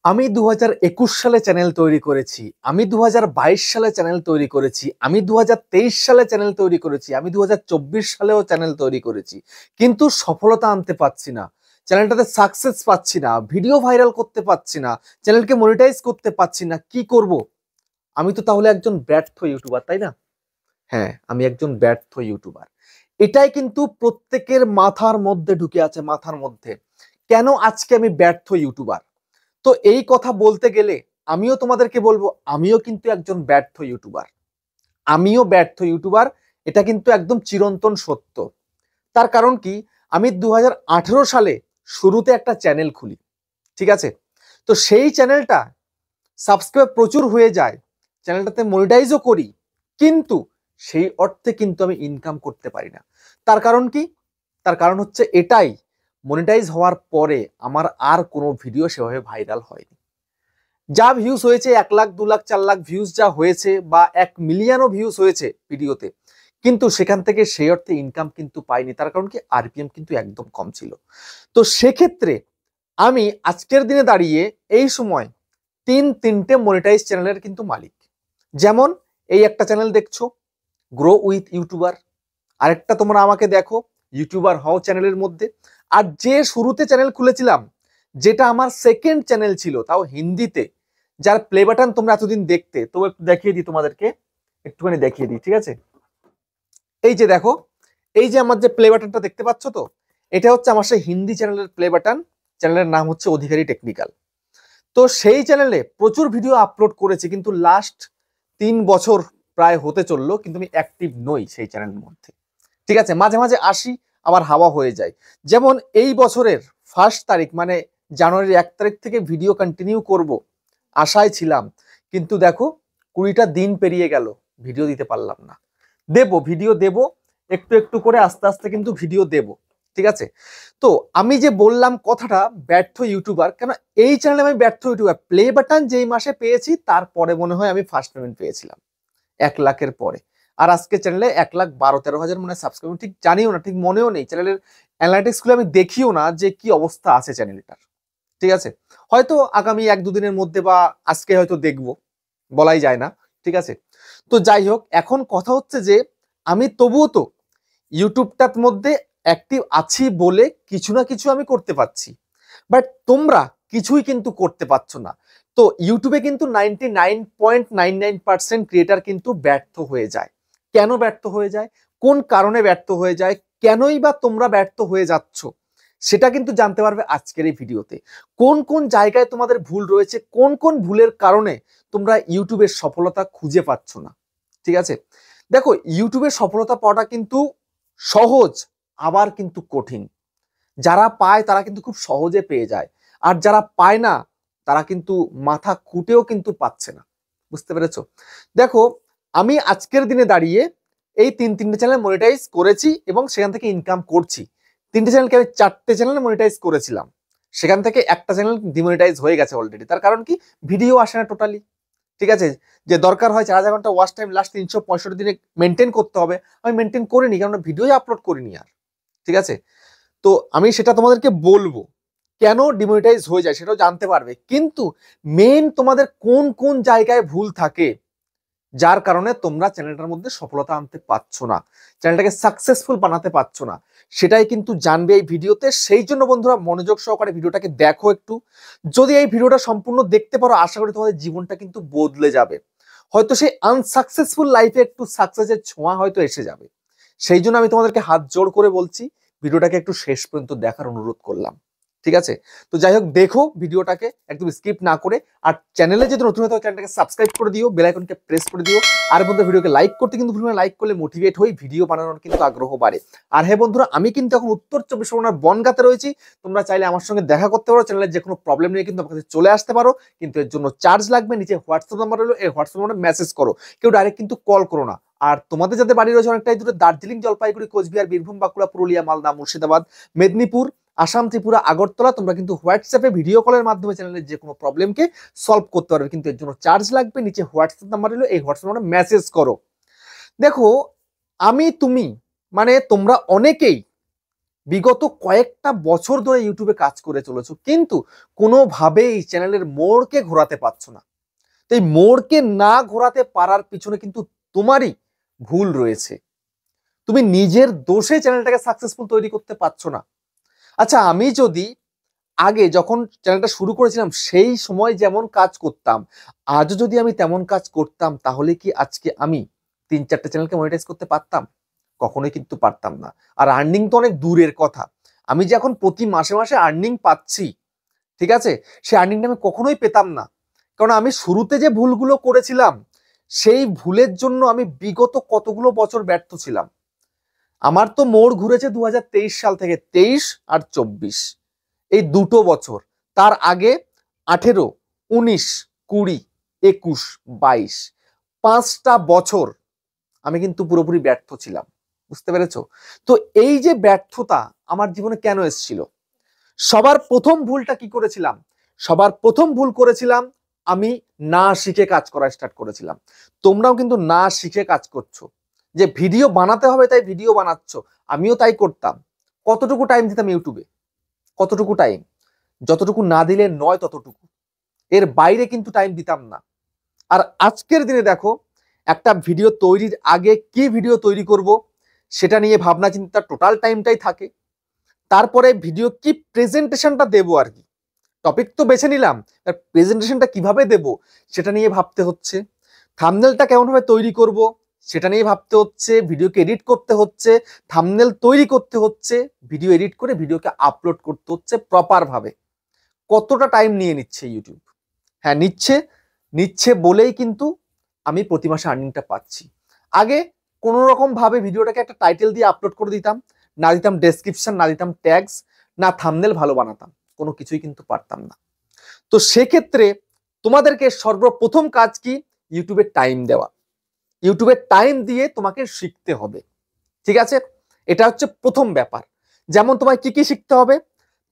আমি 2021 সালে চ্যানেল তৈরি করেছি, আমি 2022 সালে চ্যানেল তৈরি করেছি, আমি 2023 সালে চ্যানেল তৈরি করেছি, আমি 2024 সালেও চ্যানেল তৈরি করেছি, কিন্তু সফলতা আনতে পারছি না। চ্যানেলটাতে সাকসেস পাচ্ছি না, ভিডিও ভাইরাল করতে পারছি না, চ্যানেলকে মনিটাইজ করতে পারছি না। কি করব? আমি তো তাহলে একজন ব্যর্থ ইউটিউবার, তাই না? হ্যাঁ, আমি একজন ব্যর্থ ইউটিউবার। এটাই কিন্তু প্রত্যেকের মাথার মধ্যে ঢুকে আছে, মাথার মধ্যে। কেন আজকে আমি ব্যর্থ ইউটিউবার? তো এই কথা বলতে গেলে আমিও তোমাদেরকে বলবো, আমিও কিন্তু একজন ব্যর্থ ইউটিউবার। আমিও ব্যর্থ ইউটিউবার, এটা কিন্তু একদম চিরন্তন সত্য। তার কারণ কি, আমি 2018 সালে শুরুতে একটা চ্যানেল খুলি, ঠিক আছে? তো সেই চ্যানেলটা সাবস্ক্রাইব প্রচুর হয়ে যায়, চ্যানেলটাতে মনিটাইজও করি, কিন্তু সেই অর্থে কিন্তু আমি ইনকাম করতে পারি না। তার কারণ কি? তার কারণ হচ্ছে এটাই, মনিটাইজ হওয়ার পরে আমার আর কোনো ভিডিও সেভাবে ভাইরাল হয়নি। যা ভিউজ হয়েছে 1 লাখ 2 লাখ 4 লাখ ভিউজ যা হয়েছে, বা 1 মিলিয়নও ভিউজ হয়েছে ভিডিওতে, কিন্তু সেখান থেকে সেই অর্থে ইনকাম কিন্তু পাইনি। তার কারণ কি, আরপিএম কিন্তু একদম কম ছিল। তো সেক্ষেত্রে আমি আজকের দিনে দাঁড়িয়ে এই সময় তিনটে মনিটাইজ চ্যানেলের কিন্তু মালিক। যেমন এই একটা চ্যানেল দেখছো, গ্রো উইথ ইউটিউবার। আরেকটা তোমরা আমাকে দেখো, ইউটিউবার হও চ্যানেলের মধ্যে। আর যে শুরুতে চ্যানেল খুলেছিলাম, যেটা আমার সেকেন্ড চ্যানেল ছিল, তাও হিন্দিতে, যার প্লে বাটন তোমরা এতদিন দেখতে, তো একটু দেখিয়ে দিই তোমাদেরকে, একটুখানি দেখিয়ে দিই, ঠিক আছে? এই যে দেখো, এই যে আমার যে প্লে বাটনটা দেখতে পাচ্ছ, তো এটা হচ্ছে আমার সেই হিন্দি চ্যানেলের প্লে বাটন। চ্যানেলের নাম হচ্ছে অধিকারী টেকনিক্যাল। তো সেই চ্যানেলে প্রচুর ভিডিও আপলোড করেছি, কিন্তু লাস্ট 3 বছর প্রায় হতে চললো, কিন্তু আমি অ্যাক্টিভ নই সেই চ্যানেলের মধ্যে, ঠিক আছে? মাঝে মাঝে আসি, আবার হাওয়া হয়ে যায়। যেমন এই বছরের 1 তারিখ, মানে জানুয়ারির 1 তারিখ থেকে ভিডিও কন্টিনিউ করব আশায় ছিলাম, কিন্তু দেখো 20টা দিন পেরিয়ে গেল, ভিডিও দিতে পারলাম না। ভিডিও দেব, একটু একটু করে আস্তে আস্তে কিন্তু ভিডিও দেব, ঠিক আছে? তো আমি যে বললাম কথাটা ব্যর্থ ইউটিউবার, কেন এই চ্যানেলে আমি ব্যর্থ ইউটিউবার, প্লে বাটন যেই মাসে পেয়েছি তারপরে মনে হয় আমি ফার্স্ট পেমেন্ট পেয়েছিলাম 1 লাখের পরে। আর আজকে চ্যানেলে 1,12,13,000 মনে সাবস্ক্রাইবার, ঠিক জানিও না, ঠিক মনেও নেই, চ্যানেলের অ্যানালাইটিক্স গুলো আমি দেখিও না যে কি অবস্থা আছে চ্যানেলটার, ঠিক আছে? হয়তো আগামী 1-2 দিনের মধ্যে বা আজকে হয়তো দেখবো, বলাই যায় না, ঠিক আছে? তো যাই হোক, এখন কথা হচ্ছে যে আমি তবুও তো ইউটিউবটার মধ্যে অ্যাক্টিভ আছি বলে কিছু না কিছু আমি করতে পারছি, বাট তোমরা কিছুই কিন্তু করতে পারছো না। তো ইউটিউবে কিন্তু 99.99% ক্রিয়েটার কিন্তু ব্যর্থ হয়ে যায়। কেন ব্যর্থ হয়ে যায়, কোন কারণে ব্যর্থ হয়ে যায়, কেনই বা তোমরা ব্যর্থ হয়ে যাচ্ছ, সেটা কিন্তু জানতে পারবে আজকের এই ভিডিওতে। কোন কোন জায়গায় তোমাদের ভুল রয়েছে, কোন কোন ভুলের কারণে তোমরা ইউটিউবের সফলতা খুঁজে পাচ্ছ না, ঠিক আছে? দেখো, ইউটিউবের সফলতা পাওয়াটা কিন্তু সহজ, আবার কিন্তু কঠিন। যারা পায় তারা কিন্তু খুব সহজে পেয়ে যায়, আর যারা পায় না তারা কিন্তু মাথা কুটেও কিন্তু পাচ্ছে না। বুঝতে পেরেছো? দেখো, আমি আজকের দিনে দাঁড়িয়ে এই তিনটে চ্যানেল মনিটাইজ করেছি এবং সেখান থেকে ইনকাম করছি। 3টে চ্যানেলকে আমি 4টে চ্যানেল মনিটাইজ করেছিলাম, সেখান থেকে একটা চ্যানেল ডিমনিটাইজ হয়ে গেছে অলরেডি। তার কারণ কি, ভিডিও আসে না টোটালি, ঠিক আছে? যে দরকার হয় 4000 ঘন্টা ওয়াচ টাইম লাস্ট 365 দিনে মেনটেন করতে হবে, আমি মেনটেন করিনি, কারণ ভিডিওই আপলোড করিনি আর, ঠিক আছে? তো আমি সেটা তোমাদেরকে বলবো, কেন ডিমনিটাইজ হয়ে যায় সেটাও জানতে পারবে। কিন্তু মেন তোমাদের কোন কোন জায়গায় ভুল থাকে, যার কারণে তোমরা চ্যানেলটার মধ্যে সফলতা আনতে পারছো না, চ্যানেলটাকে সাকসেসফুল বানাতে পারছো না, সেটাই কিন্তু জানবে এই ভিডিওতে। সেই জন্য বন্ধুরা, মনোযোগ সহকারে ভিডিওটাকে দেখো একটু। যদি এই ভিডিওটা সম্পূর্ণ দেখতে পারো, আশা করি তোমাদের জীবনটা কিন্তু বদলে যাবে। হয়তো সেই আনসাকসেসফুল লাইফে একটু সাকসেসের ছোঁয়া হয়তো এসে যাবে। সেই জন্য আমি তোমাদেরকে হাত জোড় করে বলছি, ভিডিওটাকে একটু শেষ পর্যন্ত দেখার অনুরোধ করলাম, ঠিক আছে? তো যাই হোক, দেখো ভিডিওটাকে একদম স্কিপ না করে। আর চ্যানেলে যদি নতুন হতো, চ্যানেলটাকে সাবস্ক্রাইব করে দিও, বেল আইকনকে প্রেস করে দিও। আর বন্ধুরা, ভিডিওকে লাইক করতে কিন্তু ভুলবে না, লাইক করলে মোটিভেট হই, ভিডিও বানানোর কিন্তু আগ্রহ বাড়ে। আর হ্যাঁ বন্ধুরা, আমি কিন্তু এখন উত্তর 24 পরগনার বনগাঁতে রয়েছি। তোমরা চাইলে আমার সঙ্গে দেখা করতে পারো, চ্যানেলের যে কোনো প্রবলেম নিয়ে কিন্তু আমার কাছে চলে আসতে পারো, কিন্তু এর জন্য চার্জ লাগবে। নিচে হোয়াটসঅ্যাপ নাম্বার হলো, এই হোয়াটসঅ্যাপ নাম্বারে মেসেজ করো, কেউ ডাইরেক্ট কিন্তু কল করো না। আর তোমাদের যাদের বাড়ি রয়েছে অনেকটাই দূরে, দার্জিলিং, জলপাইগুড়ি, কোচবিহার, বীরভূম, বাঁকুড়া, পুরুলিয়া, মালদা, মুর্শিদাবাদ, মেদিনীপুর, আসাম, ত্রিপুরা, আগরতলা, তোমরা কিন্তু হোয়াটসঅ্যাপে ভিডিও কলের মাধ্যমে চ্যানেলের যে কোনো প্রবলেমকে সলভ করতে পারবে, কিন্তু এর জন্য চার্জ লাগবে। নিচে হোয়াটসঅ্যাপ নাম্বার হলো, এই হোয়াটসঅ্যাপ নাম্বারে মেসেজ করো। দেখো, আমি তুমি মানে তোমরা অনেকেই বিগত কয়েকটা বছর ধরে ইউটিউবে কাজ করে চলেছো, কিন্তু কোনোভাবেই চ্যানেলের মোড়কে ঘোরাতে পারছো না। তো এই মোড়কে না ঘোরাতে পারার পিছনে কিন্তু তোমারই ভুল রয়েছে। তুমি নিজের দোষে চ্যানেলটাকে সাকসেসফুল তৈরি করতে পারছো না। আচ্ছা, আমি যদি আগে যখন চ্যানেলটা শুরু করেছিলাম সেই সময় যেমন কাজ করতাম, আজও যদি আমি তেমন কাজ করতাম, তাহলে কি আজকে আমি 3-4টে চ্যানেলকে মনিটাইজ করতে পারতাম? কখনোই কিন্তু পারতাম না। আর আর্নিং তো অনেক দূরের কথা। আমি যে এখন প্রতি মাসে মাসে আর্নিং পাচ্ছি, ঠিক আছে, সেই আর্নিংটা আমি কখনোই পেতাম না। কারণ আমি শুরুতে যে ভুলগুলো করেছিলাম, সেই ভুলের জন্য আমি বিগত কতগুলো বছর ব্যর্থ ছিলাম। আমার তো মোড় ঘুরেছে 2023 সাল থেকে, 23 আর 24, এই দুটো বছর। তার আগে 18, 19, 20, 21, 22, 5টা বছর আমি কিন্তু পুরোপুরি ব্যর্থ ছিলাম। বুঝতে পেরেছো? তো এই যে ব্যর্থতা আমার জীবনে কেন এসেছিল? সবার প্রথম ভুলটা কি করেছিলাম? সবার প্রথম ভুল করেছিলাম, আমি না শিখে কাজ করা স্টার্ট করেছিলাম। তোমরাও কিন্তু না শিখে কাজ করছো, যে ভিডিও বানাতে হবে তাই ভিডিও বানাচ্ছ। আমিও তাই করতাম। কতটুকু টাইম দিতাম ইউটিউবে? কতটুকু টাইম? যতটুকু না দিলে নয় ততটুকু, এর বাইরে কিন্তু টাইম দিতাম না। আর আজকের দিনে দেখো, একটা ভিডিও তৈরির আগে কি ভিডিও তৈরি করব সেটা নিয়ে ভাবনা চিন্তা টোটাল টাইমটাই থাকে। তারপরে ভিডিও কি প্রেজেন্টেশনটা দেবো আর কি, টপিক তো বেছে নিলাম, প্রেজেন্টেশনটা কিভাবে দেব সেটা নিয়ে ভাবতে হচ্ছে। থাম্বনেলটা কেমন ভাবে তৈরি করব সেটা নিয়ে ভাবতে হচ্ছে। ভিডিওকে এডিট করতে হচ্ছে, থাম্বনেল তৈরি করতে হচ্ছে, ভিডিও এডিট করে ভিডিওকে আপলোড করতে হচ্ছে প্রপার ভাবে। কতটা টাইম নিয়ে নিচ্ছে ইউটিউব? হ্যাঁ, নিচ্ছে। নিচ্ছে বলেই কিন্তু আমি প্রতি মাসে আর্নিংটা পাচ্ছি। আগে কোনো রকম ভাবে ভিডিওটাকে একটা টাইটেল দিয়ে আপলোড করে দিতাম, না দিতাম ডেসক্রিপশন, না দিতাম ট্যাগস, না থাম্বনেল ভালো বানাতাম, কোনো কিছুই কিন্তু পারতাম না। তো সেক্ষেত্রে তোমাদেরকে সর্বপ্রথম কাজ কি? ইউটিউবে টাইম দেওয়া। ইউটিউবে টাইম দিয়ে তোমাকে শিখতে হবে, ঠিক আছে? এটা হচ্ছে প্রথম ব্যাপার। যেমন তোমায় কি কি শিখতে হবে?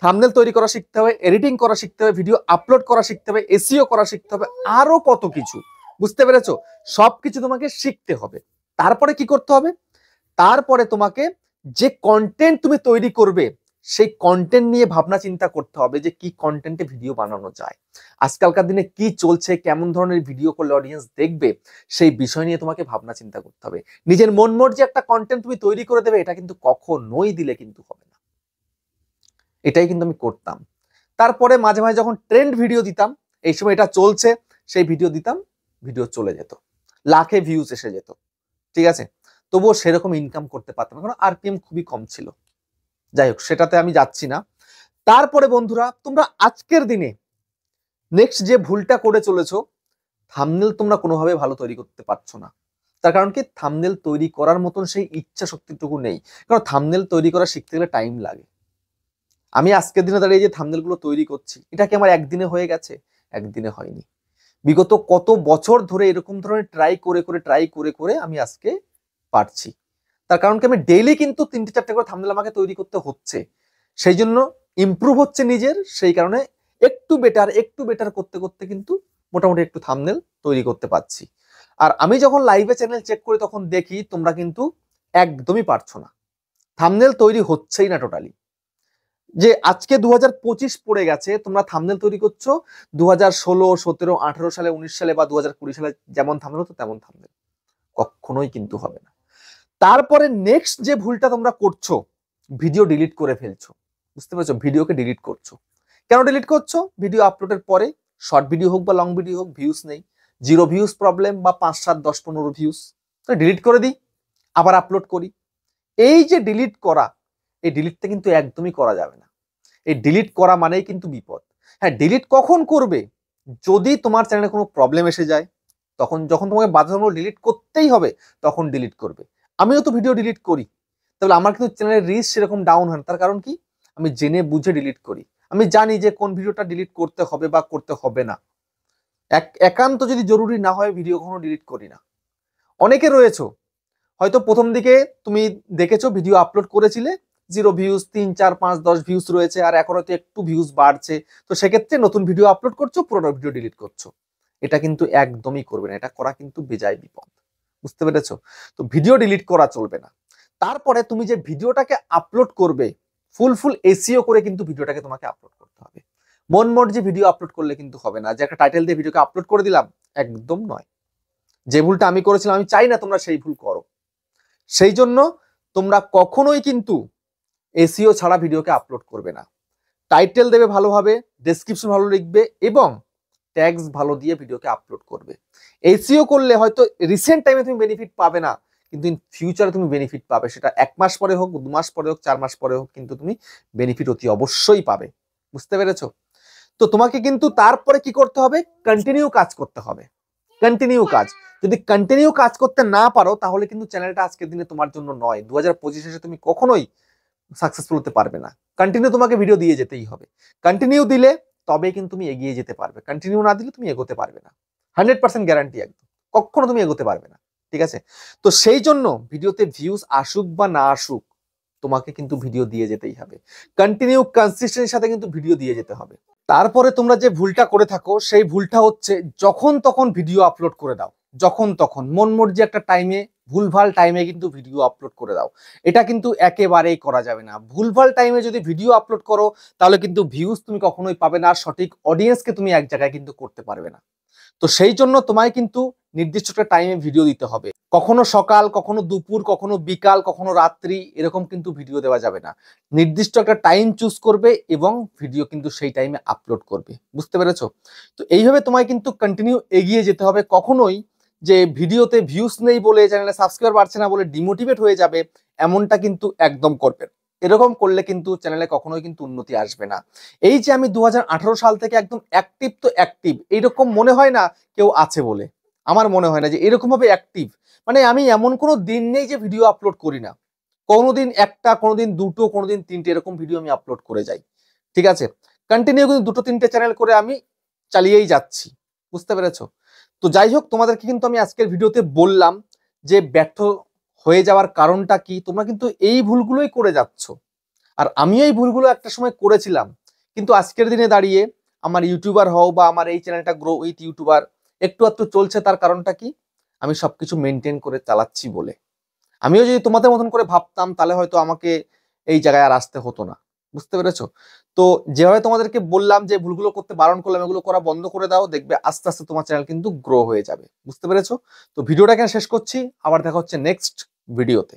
থাম্বনেল তৈরি করা শিখতে হবে, এডিটিং করা শিখতে হবে, ভিডিও আপলোড করা শিখতে হবে, এসইও করা শিখতে হবে, আরো কত কিছু। বুঝতে পেরেছো? সবকিছু তোমাকে শিখতে হবে। তারপরে কি করতে হবে? তারপরে তোমাকে যে কন্টেন্ট তুমি তৈরি করবে, সেই কন্টেন্ট নিয়ে ভাবনা চিন্তা করতে হবে যে কি কন্টেন্টে ভিডিও বানানো যায়, আজকালকার দিনে কি চলছে, কেমন ধরনের ভিডিও করলে অডিয়েন্স দেখবে, সেই বিষয় নিয়ে তোমাকে ভাবনা চিন্তা করতে হবে। নিজের মন মর্জি একটা কন্টেন্ট তুমি তৈরি করে দেবে, এটা কিন্তু কখনোই দিলে কিন্তু হবে না। এটাই কিন্তু আমি করতাম। তারপরে মাঝে মাঝে যখন ট্রেন্ড ভিডিও দিতাম, এই সময় এটা চলছে, সেই ভিডিও দিতাম, ভিডিও চলে যেত, লাখে ভিউজ এসে যেত, ঠিক আছে, তবুও সেরকম ইনকাম করতে পারতাম না, কারণ আরপিএম খুবই কম ছিল। যাই হোক, সেটাতে আমি যাচ্ছি না। তারপরে বন্ধুরা, তোমরা আজকের দিনে নেক্সট যে ভুলটা করে চলেছো, থাম্বনেল তোমরা কোনোভাবে ভালো তৈরি করতে পারছো না। তার কারণ কি? থাম্বনেল তৈরি করার মতন সেই ইচ্ছা শক্তিটুকু নেই। কারণ থাম্বনেল তৈরি করা শিখতে গেলে টাইম লাগে। আমি আজকের দিনে দাঁড়িয়ে যে থাম্বনেলগুলো তৈরি করছি, এটা কি আমার একদিনে হয়ে গেছে? একদিনে হয়নি। বিগত কত বছর ধরে এরকম ধরনের ট্রাই করে করে আমি আজকে পারছি। তার কারণ কি? আমি ডেইলি কিন্তু 3-4টে করে থাম্বনেল আমাকে তৈরি করতে হচ্ছে। সেই জন্য ইমপ্রুভ হচ্ছে নিজের, সেই কারণে একটু বেটার করতে করতে কিন্তু মোটামুটি একটু থাম্বনেল তৈরি করতে পারছি। আর আমি যখন লাইভে চ্যানেল চেক করি তখন দেখি তোমরা কিন্তু একদমই পারছো না, থাম্বনেল তৈরি হচ্ছেই না টোটালি। যে আজকে 2025 পড়ে গেছে, তোমরা থাম্বনেল তৈরি করছো 2016, 17, 18 সালে, 19 সালে বা 2020 সালে যেমন থাম্বনেল হতো তেমন থাম্বনেল। কখনোই কিন্তু হবে না। তারপরে নেক্সট যে ভুলটা তোমরা করছো, ভিডিও ডিলিট করে ফেলছো। বুঝতে পেরেছো? ভিডিওকে ডিলিট করছো। কেন ডিলিট করছো? ভিডিও আপলোডের পরে, শর্ট ভিডিও হোক বা লং ভিডিও হোক, ভিউজ নেই, 0 ভিউজ প্রবলেম বা 5, 7, 10, 15 ভিউজ, ডিলিট করে দিই, আবার আপলোড করি। এই যে ডিলিট করা, এই ডিলিটটা কিন্তু একদমই করা যাবে না। এই ডিলিট করা মানেই কিন্তু বিপদ। হ্যাঁ, ডিলিট কখন করবে? যদি তোমার চ্যানেলে কোনো প্রবলেম এসে যায়, তখন, যখন তোমাকে বাধ্যতামূলক ডিলিট করতেই হবে, তখন ডিলিট করবে। আমিও তো ভিডিও ডিলিট করি, তাহলে আমার কিন্তু চ্যানেলের রিচ সেরকম ডাউন হয় না। তার কারণ কি? আমি জেনে বুঝে ডিলিট করি। আমি জানি যে কোন ভিডিওটা ডিলিট করতে হবে বা করতে হবে না। একান্ত যদি জরুরি না হয় ভিডিও কখনো ডিলিট করি না। অনেকে রয়েছে, হয়তো প্রথম দিকে তুমি দেখেছো ভিডিও আপলোড করেছিলে, 0 ভিউজ, 3, 4, 5, 10 ভিউজ রয়েছে, আর এখন হয়তো একটু ভিউজ বাড়ছে, তো সেক্ষেত্রে নতুন ভিডিও আপলোড করছো, পুরোনো ভিডিও ডিলিট করছো। এটা কিন্তু একদমই করবে না, এটা করা কিন্তু বেজায় বিপদ। বুঝতে পেরেছো? তো ভিডিও ডিলিট করা চলবে না। তারপরে তুমি যে ভিডিওটাকে আপলোড করবে, ফুল এসইও করে কিন্তু ভিডিওটাকে তোমাকে আপলোড করতে হবে। মন মর্জি ভিডিও আপলোড করলে কিন্তু হবে না, যে একটা টাইটেল দিয়ে ভিডিওকে আপলোড করে দিলাম, একদম নয়। যে ভুলটা আমি করেছিলাম, আমি চাই না তোমরা সেই ভুল করো। সেই জন্য তোমরা কখনোই কিন্তু এসইও ছাড়া ভিডিওকে আপলোড করবে না। টাইটেল দেবে ভালোভাবে, ডেসক্রিপশন ভালো লিখবে এবং ট্যাগস ভালো দিয়ে ভিডিওকে আপলোড করবে। এসইও করলে হয়তো রিসেন্ট টাইমে তুমি বেনিফিট পাবে না, কিন্তু ইন ফিউচারে তুমি বেনিফিট পাবে। সেটা 1 মাস পরে হোক, 2 মাস পরে হোক, 4 মাস পরে হোক, কিন্তু তুমি বেনিফিট অতি অবশ্যই পাবে। বুঝতে পেরেছো? তো তোমাকে কিন্তু তারপরে কি করতে হবে? কন্টিনিউ কাজ করতে হবে। কন্টিনিউ কাজ। যদি কন্টিনিউ কাজ করতে না পারো, তাহলে কিন্তু চ্যানেলটা আজকের দিনে তোমার জন্য নয়। 2025 এসে তুমি কখনোই সাকসেসফুল হতে পারবে না। কন্টিনিউ তোমাকে ভিডিও দিয়ে যেতেই হবে। কন্টিনিউ দিলে তবেই কিন্তু তুমি এগিয়ে যেতে পারবে। কন্টিনিউ না দিলে তুমি এগোতে পারবে না। 100% গ্যারান্টি একদম। কখনো তুমি এগোতে পারবে না। ঠিক আছে? তো সেই জন্য ভিডিওতে ভিউজ আসুক বা না আসুক, তোমাকে কিন্তু ভিডিও দিয়ে যেতেই হবে। কন্টিনিউ কনসিস্টেন্সির সাথে কিন্তু ভিডিও দিয়ে যেতে হবে। তারপরে তোমরা যে ভুলটা করে থাকো, সেই ভুলটা হচ্ছে যখন তখন ভিডিও আপলোড করে দাও। যখন তখন মন মর্জি একটা টাইমে, ভুলভাল টাইমে কিন্তু ভিডিও আপলোড করে দাও। এটা কিন্তু একেবারেই করা যাবে না। ভুলভাল টাইমে যদি ভিডিও আপলোড করো, তাহলে কিন্তু ভিউজ তুমি কখনোই পাবে না, সঠিক অডিয়েন্সকে তুমি এক জায়গায় কিন্তু করতে পারবে না। তো সেই জন্য তোমায় কিন্তু নির্দিষ্ট একটা টাইমে ভিডিও দিতে হবে। কখনো সকাল, কখনো দুপুর, কখনো বিকাল, কখনো রাত্রি, এরকম কিন্তু ভিডিও দেওয়া যাবে না। নির্দিষ্ট একটা টাইম চুজ করবে এবং ভিডিও কিন্তু সেই টাইমে আপলোড করবে। বুঝতে পেরেছো? তো এইভাবে তোমায় কিন্তু কন্টিনিউ এগিয়ে যেতে হবে। কখনোই যে ভিডিওতে ভিউজ নেই বলে, চ্যানেলে সাবস্ক্রাইবার বাড়ছে না বলে ডিমোটিভেট হয়ে যাবে, এমনটা কিন্তু একদম করবে না। এরকম করলে কিন্তু চ্যানেলে কখনোই কিন্তু উন্নতি আসবে না। এই যে আমি 2018 সাল থেকে একদম অ্যাক্টিভ তো অ্যাক্টিভ, এইরকম মনে হয় না কেউ আছে বলে। আমার মনে হয় না যে এরকম ভাবে অ্যাক্টিভ, মানে আমি এমন কোনো দিন নেই যে ভিডিও আপলোড করি না। কোনোদিন একটা, কোনোদিন দুটো, কোনোদিন তিনটে, এরকম ভিডিও আমি আপলোড করে যাই। ঠিক আছে? কন্টিনিউ কিন্তু 2-3টে চ্যানেল করে আমি চালিয়েই যাচ্ছি। বুঝতে পেরেছো? তো যাই হোক, তোমাদেরকে কিন্তু আমি আজকের ভিডিওতে বললাম যে ব্যর্থ হয়ে যাওয়ার কারণটা কি। তোমরা কিন্তু এই ভুলগুলোই করে যাচ্ছ, আর আমিও এই ভুলগুলো একটা সময় করেছিলাম। কিন্তু আজকের দিনে দাঁড়িয়ে আমার ইউটিউবার হও বা আমার এই চ্যানেলটা গ্রো উইথ ইউটিউবার একটু আধটু চলছে, তার কারণটা কি? আমি সবকিছু মেনটেন করে চালাচ্ছি বলে। আমিও যদি তোমাদের মতন করে ভাবতাম, তাহলে হয়তো আমাকে এই জায়গায় আর আসতে হতো না। বুঝতে পেরেছো? তো যেভাবে তোমাদেরকে বললাম যে ভুলগুলো করতে বারণ করলাম, এগুলো করা বন্ধ করে দাও, দেখবে আস্তে আস্তে তোমার চ্যানেল কিন্তু গ্রো হয়ে যাবে। বুঝতে পেরেছো? তো ভিডিওটা এখানে শেষ করছি, আবার দেখা হচ্ছে নেক্সট ভিডিওতে।